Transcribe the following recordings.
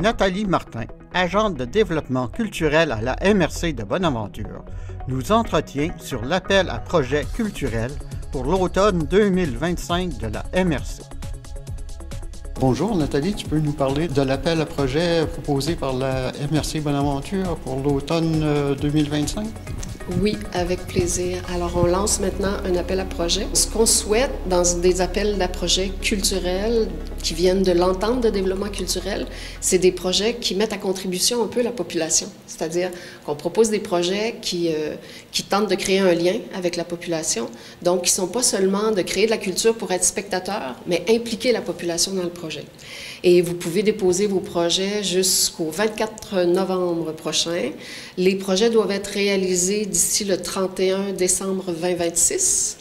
Nathalie Martin, agente de développement culturel à la MRC de Bonaventure, nous entretient sur l'appel à projets culturels pour l'automne 2025 de la MRC. Bonjour Nathalie, tu peux nous parler de l'appel à projets proposé par la MRC Bonaventure pour l'automne 2025? Oui, avec plaisir. Alors, on lance maintenant un appel à projet. Ce qu'on souhaite dans des appels à projets culturels qui viennent de l'entente de développement culturel, c'est des projets qui mettent à contribution un peu la population. C'est-à-dire qu'on propose des projets qui tentent de créer un lien avec la population. Donc, qui ne sont pas seulement de créer de la culture pour être spectateur, mais impliquer la population dans le projet. Et vous pouvez déposer vos projets jusqu'au 24 novembre prochain. Les projets doivent être réalisés d'ici le 31 décembre 2026.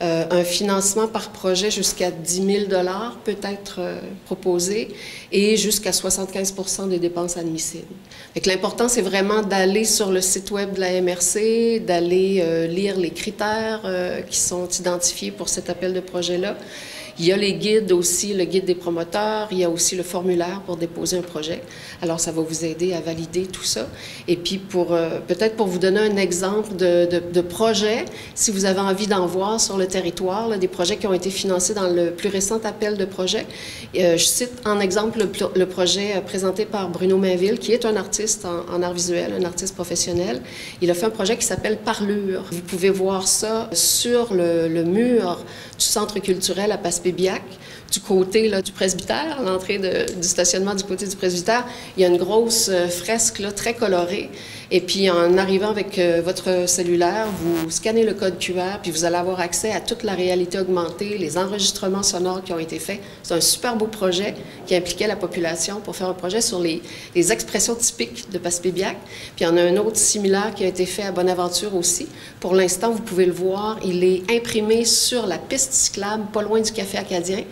Un financement par projet jusqu'à 10 000 $ peut être proposé et jusqu'à 75 % des dépenses admissibles. L'important, c'est vraiment d'aller sur le site web de la MRC, d'aller lire les critères qui sont identifiés pour cet appel de projet-là. Il y a les guides aussi, le guide des promoteurs, il y a aussi le formulaire pour déposer un projet. Alors, ça va vous aider à valider tout ça. Et puis, peut-être pour vous donner un exemple de projet, si vous avez envie d'en voir sur le territoire, là, des projets qui ont été financés dans le plus récent appel de projet. Je cite en exemple le projet présenté par Bruno Mainville, qui est un artiste en art visuel, un artiste professionnel. Il a fait un projet qui s'appelle Parlure. Vous pouvez voir ça sur le mur du centre culturel à Passepébiac, du côté là, du presbytère, à l'entrée du stationnement du côté du presbytère. Il y a une grosse fresque là, très colorée. Et puis, en arrivant avec votre cellulaire, vous scannez le code QR, puis vous allez avoir accès à toute la réalité augmentée, les enregistrements sonores qui ont été faits. C'est un super beau projet qui impliquait la population pour faire un projet sur les expressions typiques de Passepébiac. Puis, il y en a un autre similaire qui a été fait à Bonaventure aussi. Pour l'instant, vous pouvez le voir, il est imprimé sur la piste cyclable, pas loin du Café Acadien.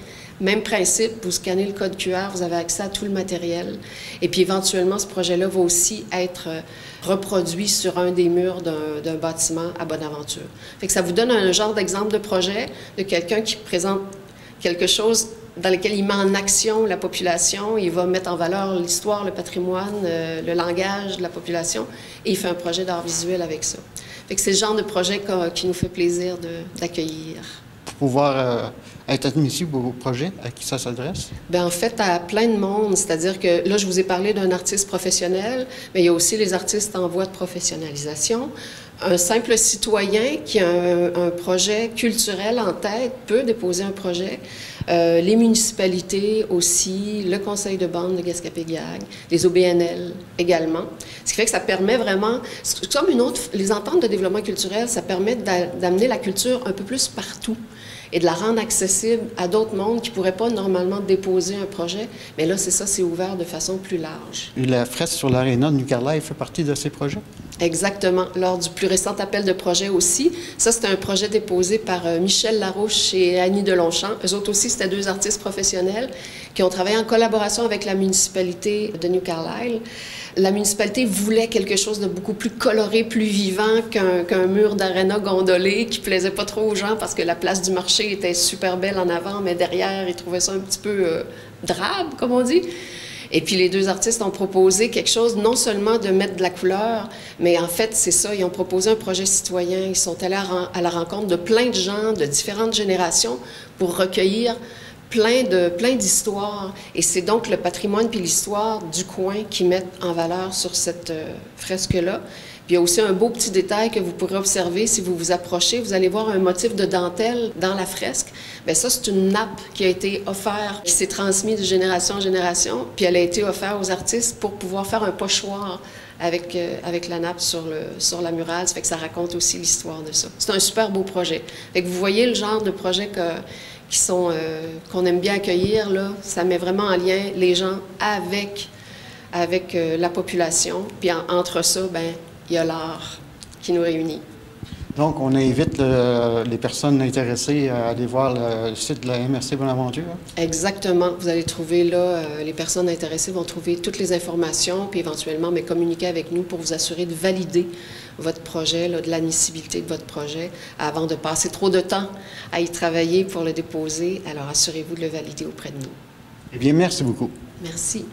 Même principe, vous scannez le code QR, vous avez accès à tout le matériel. Et puis éventuellement, ce projet-là va aussi être reproduit sur un des murs d'un bâtiment à Bonaventure. Fait que ça vous donne un genre d'exemple de projet de quelqu'un qui présente quelque chose dans lequel il met en action la population, il va mettre en valeur l'histoire, le patrimoine, le langage de la population, et il fait un projet d'art visuel avec ça. Fait que c'est le genre de projet qui nous fait plaisir d'accueillir. Pour pouvoir être admissible au projet, à qui ça s'adresse? Bien, en fait, à plein de monde. C'est-à-dire que là, je vous ai parlé d'un artiste professionnel, mais il y a aussi les artistes en voie de professionnalisation. Un simple citoyen qui a un projet culturel en tête peut déposer un projet. Les municipalités aussi, le conseil de bande de Gaspé-Guiag, les OBNL également. Ce qui fait que ça permet vraiment, comme les ententes de développement culturel, ça permet d'amener la culture un peu plus partout et de la rendre accessible à d'autres mondes qui ne pourraient pas normalement déposer un projet. Mais là, c'est ça, c'est ouvert de façon plus large. Et la fresque sur l'aréna de New-Carlisle fait partie de ces projets? Exactement. Lors du plus récent appel de projet aussi. Ça, c'était un projet déposé par Michel Larouche et Annie Delonchamp. Eux autres aussi, c'était deux artistes professionnels qui ont travaillé en collaboration avec la municipalité de New-Carlisle. La municipalité voulait quelque chose de beaucoup plus coloré, plus vivant qu'un mur d'aréna gondolé qui plaisait pas trop aux gens parce que la place du marché était super belle en avant, mais derrière, ils trouvaient ça un petit peu drabe, comme on dit. Et puis les deux artistes ont proposé quelque chose, non seulement de mettre de la couleur, mais en fait, c'est ça, ils ont proposé un projet citoyen. Ils sont allés à la rencontre de plein de gens de différentes générations pour recueillir plein d'histoires. Et c'est donc le patrimoine puis l'histoire du coin qui mettent en valeur sur cette fresque-là. Puis il y a aussi un beau petit détail que vous pourrez observer si vous vous approchez. Vous allez voir un motif de dentelle dans la fresque. Bien, ça, c'est une nappe qui a été offerte, qui s'est transmise de génération en génération. Puis elle a été offerte aux artistes pour pouvoir faire un pochoir avec la nappe sur la murale. Ça fait que ça raconte aussi l'histoire de ça. C'est un super beau projet. Fait que vous voyez le genre de projet qu'on aime bien accueillir, là. Ça met vraiment en lien les gens avec la population. Puis entre ça, bien, il y a l'art qui nous réunit. Donc, on invite les personnes intéressées à aller voir le site de la MRC Bonaventure. Exactement. Vous allez trouver là, les personnes intéressées vont trouver toutes les informations, puis éventuellement communiquer avec nous pour vous assurer de valider votre projet, là, de l'admissibilité de votre projet, avant de passer trop de temps à y travailler pour le déposer. Alors, assurez-vous de le valider auprès de nous. Eh bien, merci beaucoup. Merci.